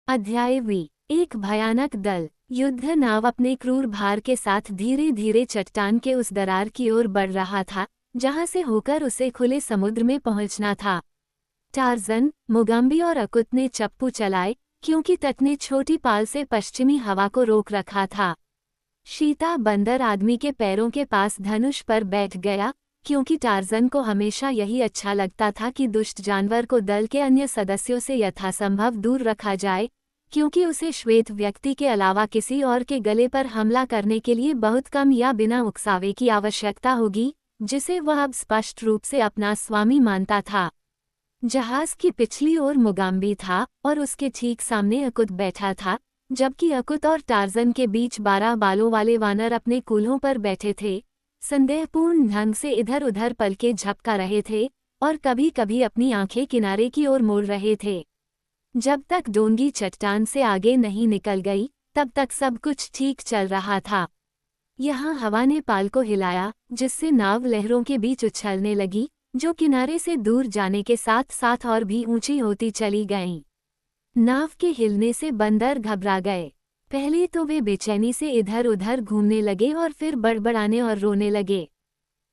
अध्याय वी। एक भयानक दल युद्ध नाव अपने क्रूर भार के साथ धीरे धीरे चट्टान के उस दरार की ओर बढ़ रहा था जहां से होकर उसे खुले समुद्र में पहुंचना था। टार्ज़न, मोगम्बी और अकुत ने चप्पू चलाए क्योंकि तट ने छोटी पाल से पश्चिमी हवा को रोक रखा था। शीता बंदर आदमी के पैरों के पास धनुष पर बैठ गया क्योंकि टार्ज़न को हमेशा यही अच्छा लगता था कि दुष्ट जानवर को दल के अन्य सदस्यों से यथासंभव दूर रखा जाए, क्योंकि उसे श्वेत व्यक्ति के अलावा किसी और के गले पर हमला करने के लिए बहुत कम या बिना उकसावे की आवश्यकता होगी, जिसे वह अब स्पष्ट रूप से अपना स्वामी मानता था। जहाज की पिछली ओर मोगम्बी था और उसके ठीक सामने अकुत बैठा था, जबकि अकुत और टार्ज़न के बीच 12 बालों वाले वानर अपने कूल्हों पर बैठे थे, संदेहपूर्ण ढंग से इधर उधर पलके झपका रहे थे और कभी कभी अपनी आंखें किनारे की ओर मोड़ रहे थे। जब तक डोंगी चट्टान से आगे नहीं निकल गई तब तक सब कुछ ठीक चल रहा था। यहाँ हवा ने पाल को हिलाया जिससे नाव लहरों के बीच उछलने लगी, जो किनारे से दूर जाने के साथ साथ और भी ऊंची होती चली गईं। नाव के हिलने से बंदर घबरा गए। पहले तो वे बेचैनी से इधर उधर घूमने लगे और फिर बड़बड़ाने और रोने लगे।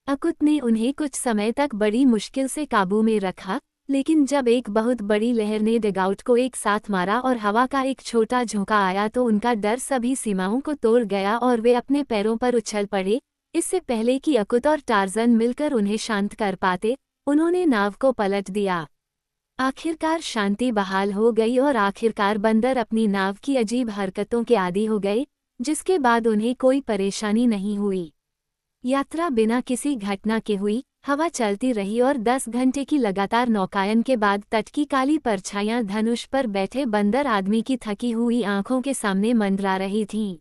अकुत ने उन्हें कुछ समय तक बड़ी मुश्किल से काबू में रखा, लेकिन जब एक बहुत बड़ी लहर ने डगआउट को एक साथ मारा और हवा का एक छोटा झोंका आया तो उनका डर सभी सीमाओं को तोड़ गया और वे अपने पैरों पर उछल पड़े। इससे पहले कि अकुत और टार्ज़न मिलकर उन्हें शांत कर पाते, उन्होंने नाव को पलट दिया। आखिरकार शांति बहाल हो गई और आखिरकार बंदर अपनी नाव की अजीब हरकतों के आदी हो गए, जिसके बाद उन्हें कोई परेशानी नहीं हुई। यात्रा बिना किसी घटना के हुई, हवा चलती रही और 10 घंटे की लगातार नौकायन के बाद तट की काली परछाइयां धनुष पर बैठे बंदर आदमी की थकी हुई आंखों के सामने मंडरा रही थीं।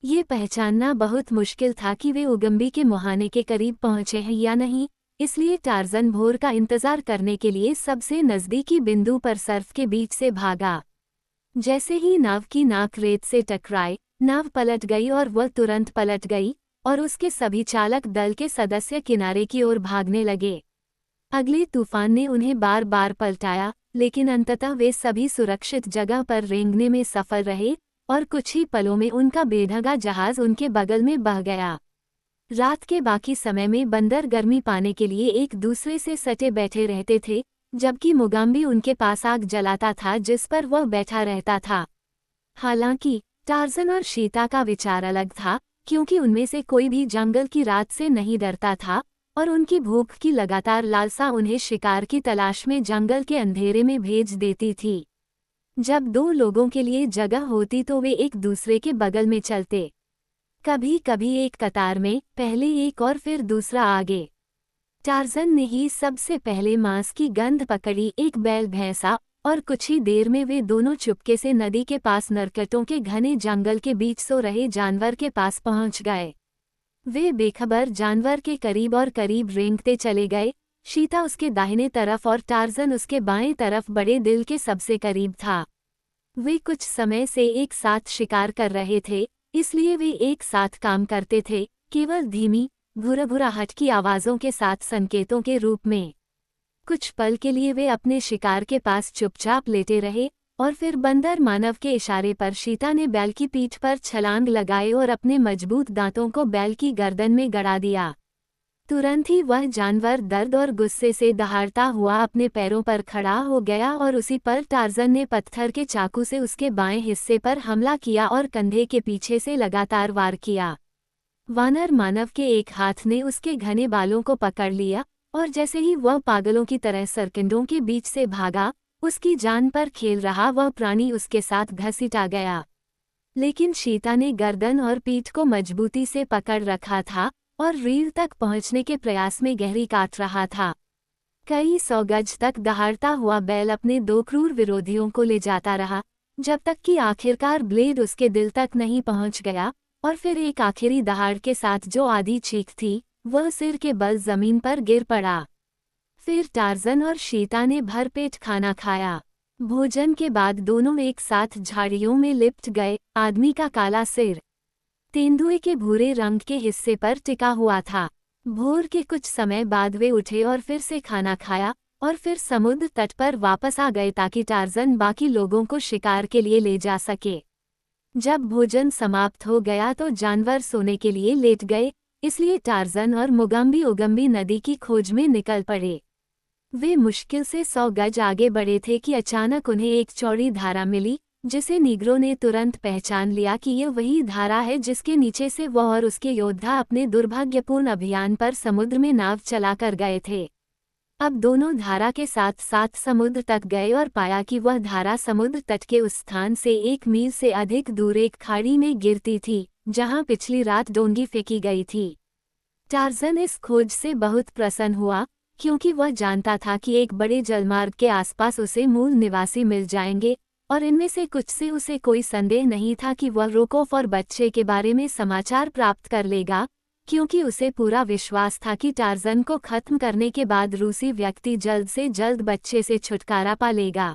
ये पहचानना बहुत मुश्किल था कि वे उगम्बी के मुहाने के करीब पहुंचे हैं या नहीं, इसलिए टार्ज़न भोर का इंतजार करने के लिए सबसे नज़दीकी बिंदु पर सर्फ के बीच से भागा। जैसे ही नाव की नाक रेत से टकराए, नाव पलट गई और वह तुरंत पलट गई और उसके सभी चालक दल के सदस्य किनारे की ओर भागने लगे। अगले तूफान ने उन्हें बार बार पलटाया, लेकिन अंततः वे सभी सुरक्षित जगह पर रेंगने में सफल रहे और कुछ ही पलों में उनका बेढंगा जहाज उनके बगल में बह गया। रात के बाकी समय में बंदर गर्मी पाने के लिए एक दूसरे से सटे बैठे रहते थे, जबकि मोगम्बी उनके पास आग जलाता था जिस पर वह बैठा रहता था। हालांकि टार्ज़न और शीता का विचार अलग था, क्योंकि उनमें से कोई भी जंगल की रात से नहीं डरता था और उनकी भूख की लगातार लालसा उन्हें शिकार की तलाश में जंगल के अंधेरे में भेज देती थी। जब दो लोगों के लिए जगह होती तो वे एक दूसरे के बगल में चलते, कभी कभी एक कतार में, पहले एक और फिर दूसरा आगे। टार्ज़न ने ही सबसे पहले मांस की गंध पकड़ी एक बैल भैंसा, और कुछ ही देर में वे दोनों चुपके से नदी के पास नरकटों के घने जंगल के बीच सो रहे जानवर के पास पहुंच गए। वे बेखबर जानवर के करीब और करीब रेंगते चले गए। शीता उसके दाहिने तरफ और टार्ज़न उसके बाएं तरफ बड़े दिल के सबसे करीब था। वे कुछ समय से एक साथ शिकार कर रहे थे, इसलिए वे एक साथ काम करते थे, केवल धीमी भुरभुराहट की आवाज़ों के साथ संकेतों के रूप में। कुछ पल के लिए वे अपने शिकार के पास चुपचाप लेटे रहे और फिर बंदर मानव के इशारे पर शीता ने बैल की पीठ पर छलांग लगाए और अपने मजबूत दांतों को बैल की गर्दन में गड़ा दिया। तुरंत ही वह जानवर दर्द और गुस्से से दहाड़ता हुआ अपने पैरों पर खड़ा हो गया और उसी पल टार्ज़न ने पत्थर के चाकू से उसके बाएं हिस्से पर हमला किया और कंधे के पीछे से लगातार वार किया। वानर मानव के एक हाथ ने उसके घने बालों को पकड़ लिया और जैसे ही वह पागलों की तरह सरकंडों के बीच से भागा, उसकी जान पर खेल रहा वह प्राणी उसके साथ घसीटा गया। लेकिन शीता ने गर्दन और पीठ को मजबूती से पकड़ रखा था और रीढ़ तक पहुंचने के प्रयास में गहरी काट रहा था। कई 100 गज तक दहाड़ता हुआ बैल अपने 2 क्रूर विरोधियों को ले जाता रहा, जब तक कि आखिरकार ब्लेड उसके दिल तक नहीं पहुंच गया और फिर एक आखिरी दहाड़ के साथ जो आधी चीख थी, वह सिर के बल जमीन पर गिर पड़ा। फिर टार्ज़न और शीता ने भरपेट खाना खाया। भोजन के बाद दोनों एक साथ झाड़ियों में लिपट गए। आदमी का काला सिर तेंदुए के भूरे रंग के हिस्से पर टिका हुआ था। भोर के कुछ समय बाद वे उठे और फिर से खाना खाया और फिर समुद्र तट पर वापस आ गए ताकि टार्ज़न बाकी लोगों को शिकार के लिए ले जा सके। जब भोजन समाप्त हो गया तो जानवर सोने के लिए लेट गए, इसलिए टार्ज़न और मुगम्बी उगम्बी नदी की खोज में निकल पड़े। वे मुश्किल से 100 गज आगे बढ़े थे कि अचानक उन्हें एक चौड़ी धारा मिली, जिसे नीग्रो ने तुरंत पहचान लिया कि यह वही धारा है जिसके नीचे से वह और उसके योद्धा अपने दुर्भाग्यपूर्ण अभियान पर समुद्र में नाव चलाकर गए थे। अब दोनों धारा के साथ साथ समुद्र तक गए और पाया कि वह धारा समुद्र तट के उस स्थान से 1 मील से अधिक दूर एक खाड़ी में गिरती थी, जहां पिछली रात डोंगी फेंकी गई थी। टार्ज़न इस खोज से बहुत प्रसन्न हुआ, क्योंकि वह जानता था कि एक बड़े जलमार्ग के आसपास उसे मूल निवासी मिल जाएंगे, और इनमें से कुछ से उसे कोई संदेह नहीं था कि वह रोकोफ और बच्चे के बारे में समाचार प्राप्त कर लेगा, क्योंकि उसे पूरा विश्वास था कि टार्ज़न को खत्म करने के बाद रूसी व्यक्ति जल्द से जल्द बच्चे से छुटकारा पा लेगा।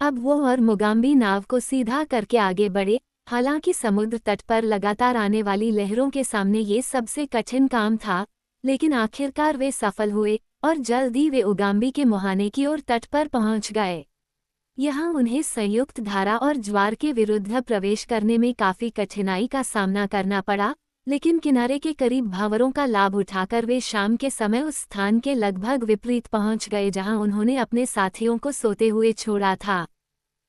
अब वो और मुगाम्बी नाव को सीधा करके आगे बढ़े। हालांकि समुद्र तट पर लगातार आने वाली लहरों के सामने ये सबसे कठिन काम था, लेकिन आखिरकार वे सफल हुए और जल्द ही वे उगाम्बी के मुहाने की ओर तट पर पहुंच गए। यहाँ उन्हें संयुक्त धारा और ज्वार के विरुद्ध प्रवेश करने में काफ़ी कठिनाई का सामना करना पड़ा, लेकिन किनारे के करीब भंवरों का लाभ उठाकर वे शाम के समय उस स्थान के लगभग विपरीत पहुंच गए जहां उन्होंने अपने साथियों को सोते हुए छोड़ा था।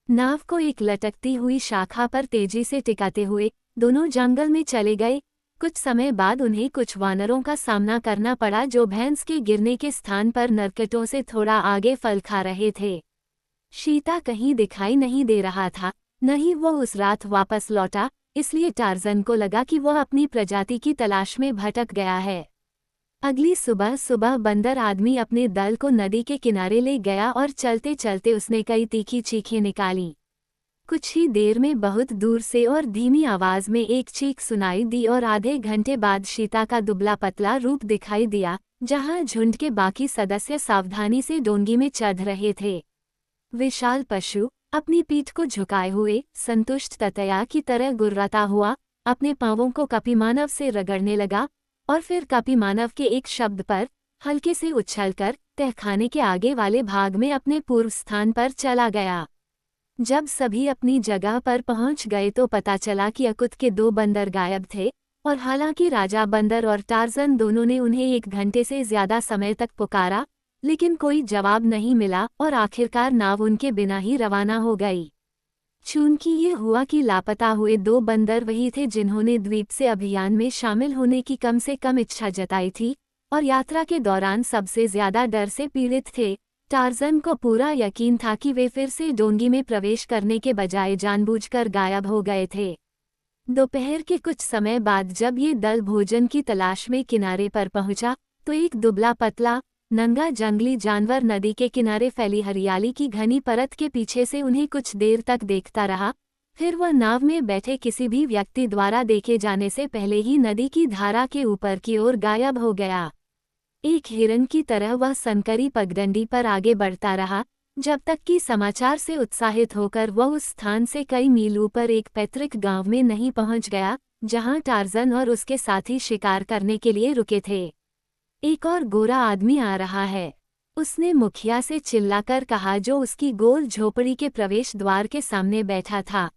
नाव को एक लटकती हुई शाखा पर तेजी से टिकाते हुए दोनों जंगल में चले गए। कुछ समय बाद उन्हें कुछ वानरों का सामना करना पड़ा जो भैंस के गिरने के स्थान पर नरकटों से थोड़ा आगे फल खा रहे थे। शीता कहीं दिखाई नहीं दे रहा था, न ही वह उस रात वापस लौटा, इसलिए टार्ज़न को लगा कि वह अपनी प्रजाति की तलाश में भटक गया है। अगली सुबह सुबह बंदर आदमी अपने दल को नदी के किनारे ले गया और चलते चलते उसने कई तीखी चीखें निकाली। कुछ ही देर में बहुत दूर से और धीमी आवाज में एक चीख सुनाई दी और आधे घंटे बाद शीता का दुबला पतला रूप दिखाई दिया, जहां झुंड के बाकी सदस्य सावधानी से डोंगी में चढ़ रहे थे। विशाल पशु अपनी पीठ को झुकाए हुए संतुष्ट ततया की तरह गुर्राता हुआ अपने पांवों को कपिमानव से रगड़ने लगा और फिर कपिमानव के एक शब्द पर हल्के से उछलकर तहखाने के आगे वाले भाग में अपने पूर्व स्थान पर चला गया। जब सभी अपनी जगह पर पहुंच गए तो पता चला कि अकुत के 2 बंदर गायब थे, और हालांकि राजा बंदर और टार्ज़न दोनों ने उन्हें 1 घंटे से ज्यादा समय तक पुकारा, लेकिन कोई जवाब नहीं मिला और आखिरकार नाव उनके बिना ही रवाना हो गई। चूंकि ये हुआ कि लापता हुए 2 बंदर वही थे जिन्होंने द्वीप से अभियान में शामिल होने की कम से कम इच्छा जताई थी और यात्रा के दौरान सबसे ज्यादा डर से पीड़ित थे, टार्ज़न को पूरा यकीन था कि वे फिर से डोंगी में प्रवेश करने के बजाय जानबूझकर गायब हो गए थे। दोपहर के कुछ समय बाद जब ये दल भोजन की तलाश में किनारे पर पहुंचा तो एक दुबला पतला नंगा जंगली जानवर नदी के किनारे फैली हरियाली की घनी परत के पीछे से उन्हें कुछ देर तक देखता रहा। फिर वह नाव में बैठे किसी भी व्यक्ति द्वारा देखे जाने से पहले ही नदी की धारा के ऊपर की ओर गायब हो गया। एक हिरन की तरह वह सनकरी पगडंडी पर आगे बढ़ता रहा, जब तक कि समाचार से उत्साहित होकर वह उस स्थान से कई मील ऊपर एक पैतृक गांव में नहीं पहुंच गया, जहां टार्ज़न और उसके साथी शिकार करने के लिए रुके थे। एक और गोरा आदमी आ रहा है, उसने मुखिया से चिल्लाकर कहा जो उसकी गोल झोपड़ी के प्रवेश द्वार के सामने बैठा था।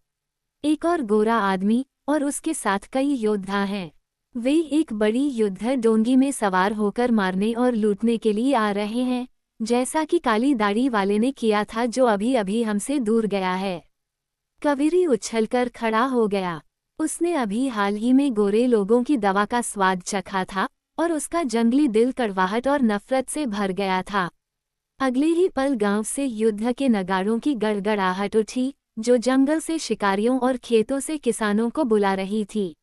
एक और गोरा आदमी और उसके साथ कई योद्धा हैं। वे एक बड़ी युद्ध डोंगी में सवार होकर मारने और लूटने के लिए आ रहे हैं, जैसा कि काली दाढ़ी वाले ने किया था जो अभी अभी हमसे दूर गया है। कविरी उछलकर खड़ा हो गया। उसने अभी हाल ही में गोरे लोगों की दवा का स्वाद चखा था और उसका जंगली दिल कड़वाहट और नफरत से भर गया था। अगले ही पल गांव से युद्ध के नगाड़ों की गड़गड़ाहट उठी, जो जंगल से शिकारियों और खेतों से किसानों को बुला रही थी।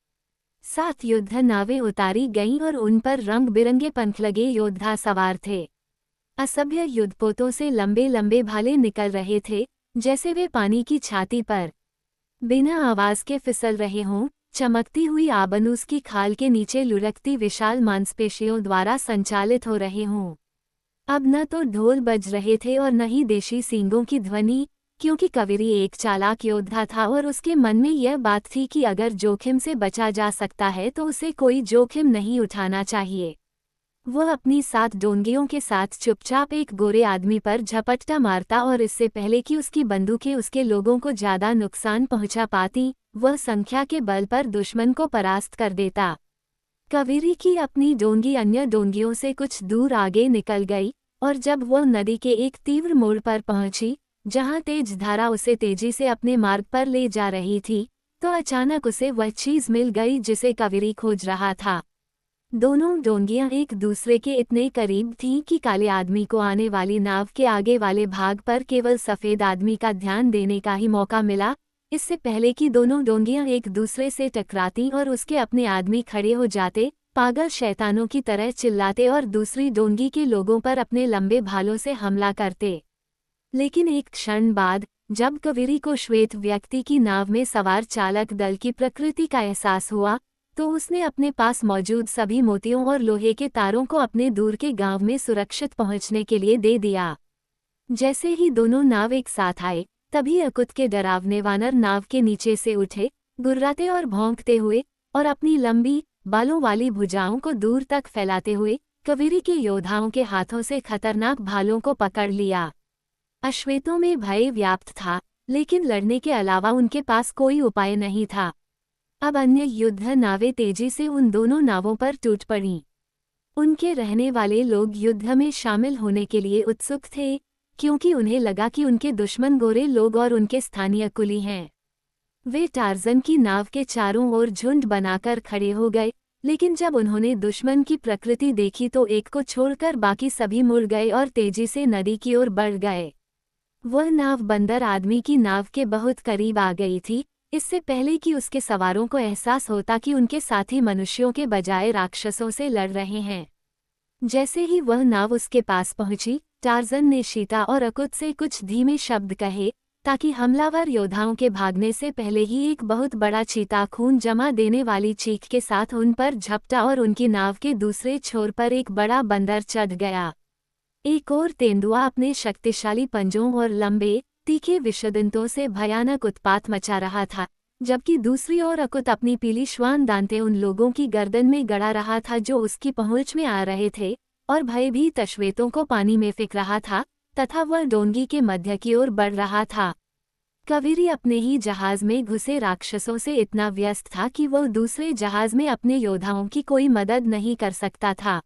7 युद्ध नावें उतारी गईं और उन पर रंग बिरंगे पंख लगे योद्धा सवार थे। असभ्य युद्धपोतों से लंबे लंबे भाले निकल रहे थे, जैसे वे पानी की छाती पर बिना आवाज के फिसल रहे हों, चमकती हुई आबनूस की खाल के नीचे लुढ़कती विशाल मांसपेशियों द्वारा संचालित हो रहे हों। अब न तो ढोल बज रहे थे और न ही देशी सींगों की ध्वनि, क्योंकि कविरी एक चालाक योद्धा था और उसके मन में यह बात थी कि अगर जोखिम से बचा जा सकता है तो उसे कोई जोखिम नहीं उठाना चाहिए। वह अपनी 7 डोंगियों के साथ चुपचाप एक गोरे आदमी पर झपट्टा मारता और इससे पहले कि उसकी बंदूकें उसके लोगों को ज्यादा नुकसान पहुंचा पाती, वह संख्या के बल पर दुश्मन को परास्त कर देता। कावेरी की अपनी डोंगी अन्य डोंगियों से कुछ दूर आगे निकल गई, और जब वह नदी के एक तीव्र मोड़ पर पहुंची, जहां तेज धारा उसे तेजी से अपने मार्ग पर ले जा रही थी, तो अचानक उसे वह चीज मिल गई जिसे कावेरी खोज रहा था। दोनों डोंगियां एक दूसरे के इतने करीब थीं कि काले आदमी को आने वाली नाव के आगे वाले भाग पर केवल सफेद आदमी का ध्यान देने का ही मौका मिला, इससे पहले कि दोनों डोंगियां एक दूसरे से टकराती और उसके अपने आदमी खड़े हो जाते, पागल शैतानों की तरह चिल्लाते और दूसरी डोंगी के लोगों पर अपने लंबे भालों से हमला करते। लेकिन एक क्षण बाद, जब कावेरी को श्वेत व्यक्ति की नाव में सवार चालक दल की प्रकृति का एहसास हुआ, तो उसने अपने पास मौजूद सभी मोतियों और लोहे के तारों को अपने दूर के गांव में सुरक्षित पहुंचने के लिए दे दिया। जैसे ही दोनों नाव एक साथ आए, तभी अकुत के डरावने वानर नाव के नीचे से उठे, गुर्राते और भौंकते हुए, और अपनी लंबी, बालों वाली भुजाओं को दूर तक फैलाते हुए, कावेरी के योद्धाओं के हाथों से खतरनाक भालों को पकड़ लिया। अश्वेतों में भय व्याप्त था, लेकिन लड़ने के अलावा उनके पास कोई उपाय नहीं था। अब अन्य युद्ध नावें तेजी से उन दोनों नावों पर टूट पड़ीं। उनके रहने वाले लोग युद्ध में शामिल होने के लिए उत्सुक थे, क्योंकि उन्हें लगा कि उनके दुश्मन गोरे लोग और उनके स्थानीय कुली हैं। वे टार्जन की नाव के चारों ओर झुंड बनाकर खड़े हो गए, लेकिन जब उन्होंने दुश्मन की प्रकृति देखी तो एक को छोड़कर बाकी सभी मुड़ गए और तेजी से नदी की ओर बढ़ गए। वह नाव बंदर आदमी की नाव के बहुत करीब आ गई थी, इससे पहले कि उसके सवारों को एहसास होता कि उनके साथी मनुष्यों के बजाय राक्षसों से लड़ रहे हैं। जैसे ही वह नाव उसके पास पहुंची, टार्जन ने शीता और अकुत से कुछ धीमे शब्द कहे, ताकि हमलावर योद्धाओं के भागने से पहले ही एक बहुत बड़ा चीता खून जमा देने वाली चीख के साथ उन पर झपटा और उनकी नाव के दूसरे छोर पर एक बड़ा बंदर चढ़ गया। एक और तेंदुआ अपने शक्तिशाली पंजों और लंबे, तीखे विषदंतों से भयानक उत्पात मचा रहा था, जबकि दूसरी ओर अकुत अपनी पीली श्वान दांतें उन लोगों की गर्दन में गड़ा रहा था जो उसकी पहुंच में आ रहे थे, और भयभीत अश्वेतों को पानी में फेंक रहा था, तथा वह डोंगी के मध्य की ओर बढ़ रहा था। कावेरी अपने ही जहाज में घुसे राक्षसों से इतना व्यस्त था कि वह दूसरे जहाज में अपने योद्धाओं की कोई मदद नहीं कर सकता था।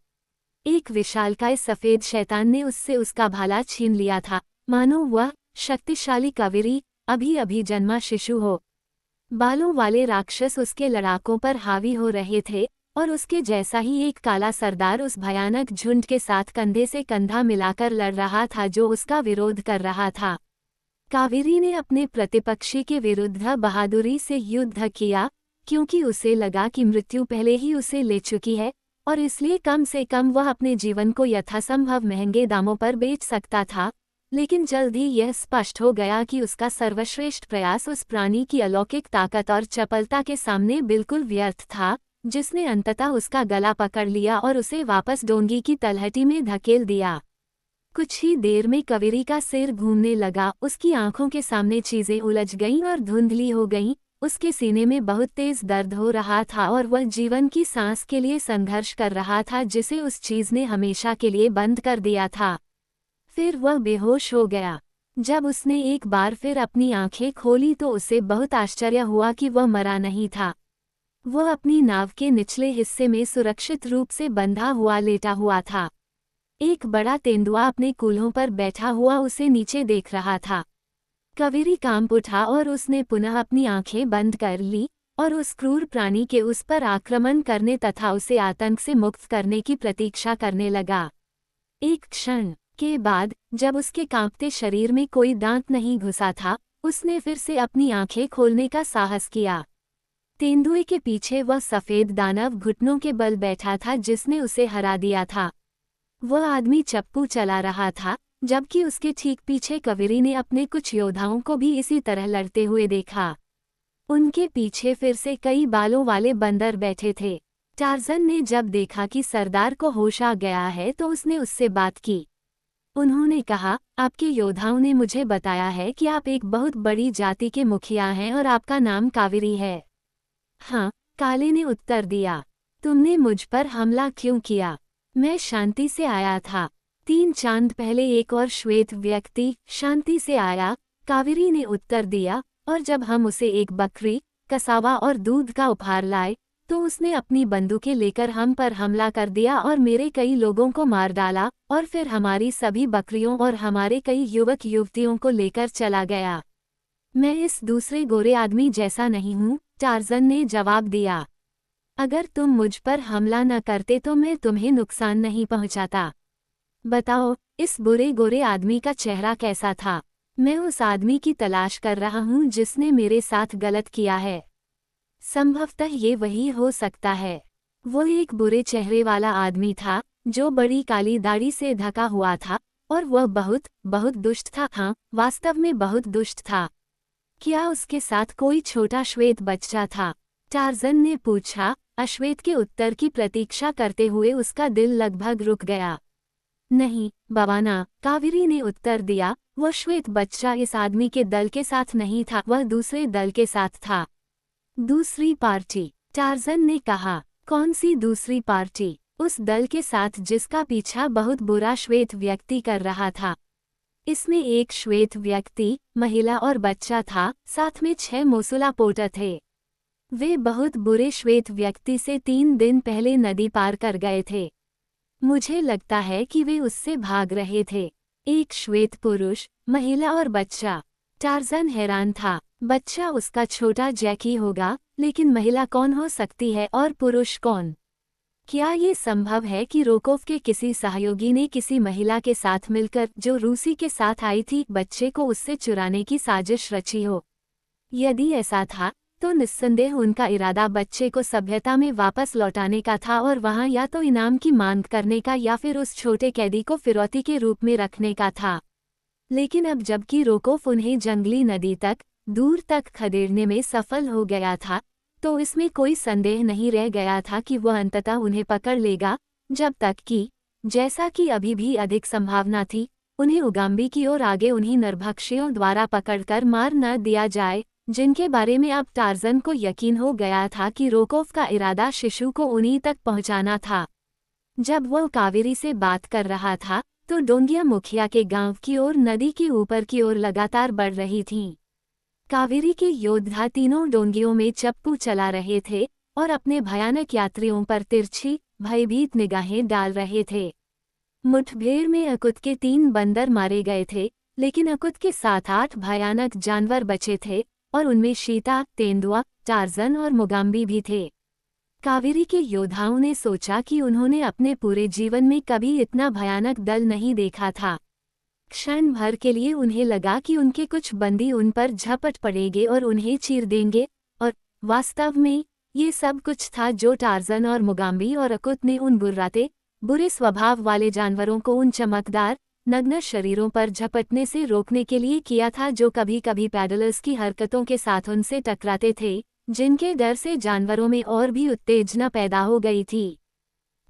एक विशालकाय सफेद शैतान ने उससे उसका भाला छीन लिया था, मानो वह शक्तिशाली कावेरी अभी अभी जन्मा शिशु हो। बालों वाले राक्षस उसके लड़ाकों पर हावी हो रहे थे, और उसके जैसा ही एक काला सरदार उस भयानक झुंड के साथ कंधे से कंधा मिलाकर लड़ रहा था जो उसका विरोध कर रहा था। कावेरी ने अपने प्रतिपक्षी के विरुद्ध बहादुरी से युद्ध किया, क्योंकि उसे लगा कि मृत्यु पहले ही उसे ले चुकी है, और इसलिए कम से कम वह अपने जीवन को यथासंभव महंगे दामों पर बेच सकता था। लेकिन जल्द ही यह स्पष्ट हो गया कि उसका सर्वश्रेष्ठ प्रयास उस प्राणी की अलौकिक ताकत और चपलता के सामने बिल्कुल व्यर्थ था, जिसने अंततः उसका गला पकड़ लिया और उसे वापस डोंगी की तलहटी में धकेल दिया। कुछ ही देर में कावेरी का सिर घूमने लगा, उसकी आंखों के सामने चीजें उलझ गईं और धुंधली हो गईं, उसके सीने में बहुत तेज दर्द हो रहा था और वह जीवन की सांस के लिए संघर्ष कर रहा था जिसे उस चीज ने हमेशा के लिए बंद कर दिया था। फिर वह बेहोश हो गया। जब उसने एक बार फिर अपनी आंखें खोली तो उसे बहुत आश्चर्य हुआ कि वह मरा नहीं था। वह अपनी नाव के निचले हिस्से में सुरक्षित रूप से बंधा हुआ लेटा हुआ था। एक बड़ा तेंदुआ अपने कूल्हों पर बैठा हुआ उसे नीचे देख रहा था। कावेरी कांप उठा और उसने पुनः अपनी आंखें बंद कर ली और उस क्रूर प्राणी के उस पर आक्रमण करने तथा उसे आतंक से मुक्त करने की प्रतीक्षा करने लगा। एक क्षण के बाद, जब उसके कांपते शरीर में कोई दांत नहीं घुसा था, उसने फिर से अपनी आंखें खोलने का साहस किया। तेंदुए के पीछे वह सफेद दानव घुटनों के बल बैठा था जिसने उसे हरा दिया था। वह आदमी चप्पू चला रहा था, जबकि उसके ठीक पीछे कावेरी ने अपने कुछ योद्धाओं को भी इसी तरह लड़ते हुए देखा। उनके पीछे फिर से कई बालों वाले बंदर बैठे थे। टार्जन ने जब देखा कि सरदार को होश आ गया है तो उसने उससे बात की। उन्होंने कहा, आपके योद्धाओं ने मुझे बताया है कि आप एक बहुत बड़ी जाति के मुखिया हैं और आपका नाम कावेरी है। हाँ, काले ने उत्तर दिया। तुमने मुझ पर हमला क्यों किया? मैं शांति से आया था। 3 चांद पहले एक और श्वेत व्यक्ति शांति से आया, कावेरी ने उत्तर दिया, और जब हम उसे एक बकरी, कसावा और दूध का उपहार लाए, तो उसने अपनी बंदूकें लेकर हम पर हमला कर दिया और मेरे कई लोगों को मार डाला, और फिर हमारी सभी बकरियों और हमारे कई युवक युवतियों को लेकर चला गया। मैं इस दूसरे गोरे आदमी जैसा नहीं हूँ, टार्ज़न ने जवाब दिया। अगर तुम मुझ पर हमला न करते तो मैं तुम्हें नुकसान नहीं पहुँचाता। बताओ, इस बुरे गोरे आदमी का चेहरा कैसा था? मैं उस आदमी की तलाश कर रहा हूँ जिसने मेरे साथ गलत किया है। संभवतः ये वही हो सकता है। वो एक बुरे चेहरे वाला आदमी था, जो बड़ी काली दाढ़ी से ढका हुआ था, और वह बहुत बहुत दुष्ट था। हाँ, वास्तव में बहुत दुष्ट था। क्या उसके साथ कोई छोटा श्वेत बच्चा था? टार्ज़न ने पूछा। अश्वेत के उत्तर की प्रतीक्षा करते हुए उसका दिल लगभग रुक गया। नहीं, बवाना, कावेरी ने उत्तर दिया, वह श्वेत बच्चा इस आदमी के दल के साथ नहीं था, वह दूसरे दल के साथ था। दूसरी पार्टी, टार्ज़न ने कहा। कौन सी दूसरी पार्टी? उस दल के साथ जिसका पीछा बहुत बुरा श्वेत व्यक्ति कर रहा था। इसमें एक श्वेत व्यक्ति, महिला और बच्चा था, साथ में 6 मोसुला पोटर थे। वे बहुत बुरे श्वेत व्यक्ति से 3 दिन पहले नदी पार कर गए थे। मुझे लगता है कि वे उससे भाग रहे थे। एक श्वेत पुरुष, महिला और बच्चा। टार्ज़न हैरान था। बच्चा उसका छोटा जैकी होगा, लेकिन महिला कौन हो सकती है और पुरुष कौन? क्या ये संभव है कि रोकोव के किसी सहयोगी ने किसी महिला के साथ मिलकर, जो रूसी के साथ आई थी, बच्चे को उससे चुराने की साजिश रची हो? यदि ऐसा था, तो निस्संदेह उनका इरादा बच्चे को सभ्यता में वापस लौटाने का था और वहां या तो इनाम की मांग करने का या फिर उस छोटे कैदी को फिरौती के रूप में रखने का था। लेकिन अब जबकि रोकोव उन्हें जंगली नदी तक, दूर तक खदेड़ने में सफल हो गया था, तो इसमें कोई संदेह नहीं रह गया था कि वह अंततः उन्हें पकड़ लेगा, जब तक कि, जैसा कि अभी भी अधिक संभावना थी, उन्हें उगाम्बी की ओर आगे उन्हीं नरभक्षियों द्वारा पकड़कर मार न दिया जाए, जिनके बारे में अब टार्ज़न को यकीन हो गया था कि रोकोव का इरादा शिशु को उन्हीं तक पहुंचाना था। जब वह कावेरी से बात कर रहा था, तो डोंगिया मुखिया के गांव की ओर नदी के ऊपर की ओर लगातार बढ़ रही थीं। कावेरी के योद्धा तीनों डोंगियों में चप्पू चला रहे थे और अपने भयानक यात्रियों पर तिरछी, भयभीत निगाहें डाल रहे थे। मुठभेड़ में अकुत के 3 बंदर मारे गए थे, लेकिन अकुत के 7-8 भयानक जानवर बचे थे, और उनमें शीता, तेंदुआ, टार्ज़न और मुगाम्बी भी थे। कावेरी के योद्धाओं ने सोचा कि उन्होंने अपने पूरे जीवन में कभी इतना भयानक दल नहीं देखा था। क्षण भर के लिए उन्हें लगा कि उनके कुछ बंदी उन पर झपट पड़ेंगे और उन्हें चीर देंगे, और वास्तव में ये सब कुछ था जो टार्ज़न और मुगाम्बी और अकुत ने उन बुर्राते, बुरे स्वभाव वाले जानवरों को उन चमकदार, नग्न शरीरों पर झपटने से रोकने के लिए किया था, जो कभी कभी पैडलर्स की हरकतों के साथ उनसे टकराते थे, जिनके डर से जानवरों में और भी उत्तेजना पैदा हो गई थी।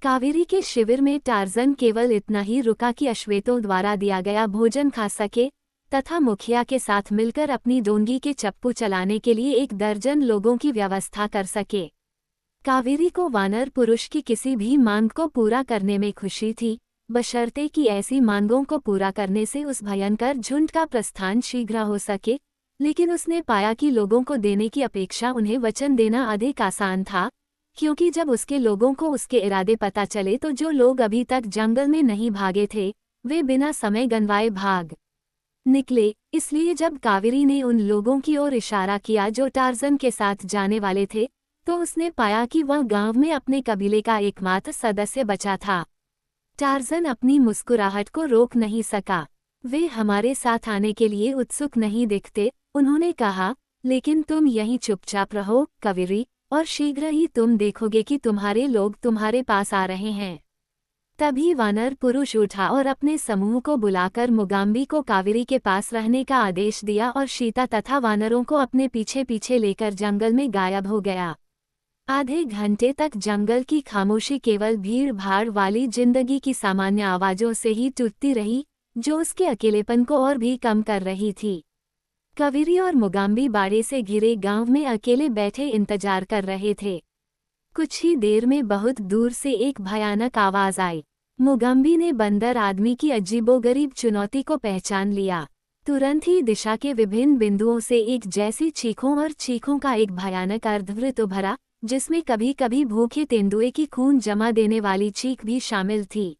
कावेरी के शिविर में टार्ज़न केवल इतना ही रुका कि अश्वेतों द्वारा दिया गया भोजन खा सके, तथा मुखिया के साथ मिलकर अपनी डोंगी के चप्पू चलाने के लिए 1 दर्जन लोगों की व्यवस्था कर सके। कावेरी को वानर पुरुष की किसी भी मांग को पूरा करने में खुशी थी, बशर्ते कि ऐसी मांगों को पूरा करने से उस भयंकर झुंड का प्रस्थान शीघ्र हो सके, लेकिन उसने पाया कि लोगों को देने की अपेक्षा उन्हें वचन देना अधिक आसान था, क्योंकि जब उसके लोगों को उसके इरादे पता चले तो जो लोग अभी तक जंगल में नहीं भागे थे, वे बिना समय गंवाए भाग निकले। इसलिए जब कावेरी ने उन लोगों की ओर इशारा किया जो टार्ज़न के साथ जाने वाले थे, तो उसने पाया कि वह गांव में अपने कबीले का एकमात्र सदस्य बचा था। टार्ज़न अपनी मुस्कुराहट को रोक नहीं सका। वे हमारे साथ आने के लिए उत्सुक नहीं दिखते, उन्होंने कहा, लेकिन तुम यहीं चुपचाप रहो, कावेरी, और शीघ्र ही तुम देखोगे कि तुम्हारे लोग तुम्हारे पास आ रहे हैं। तभी वानर पुरुष उठा और अपने समूह को बुलाकर मुगाम्बी को कावेरी के पास रहने का आदेश दिया और शीता तथा वानरों को अपने पीछे पीछे लेकर जंगल में गायब हो गया। आधे घंटे तक जंगल की खामोशी केवल भीड़ भाड़ वाली जिंदगी की सामान्य आवाज़ों से ही टूटती रही, जो उसके अकेलेपन को और भी कम कर रही थी। कावेरी और मुगाम्बी बाड़े से घिरे गांव में अकेले बैठे इंतजार कर रहे थे। कुछ ही देर में बहुत दूर से एक भयानक आवाज़ आई। मुगम्बी ने बंदर आदमी की अजीबोगरीब चुनौती को पहचान लिया। तुरंत ही दिशा के विभिन्न बिंदुओं से एक जैसी चीखों और चीखों का एक भयानक अर्धवृत्त उभरा, जिसमें कभी कभी भूखे तेंदुए की खून जमा देने वाली चीख भी शामिल थी।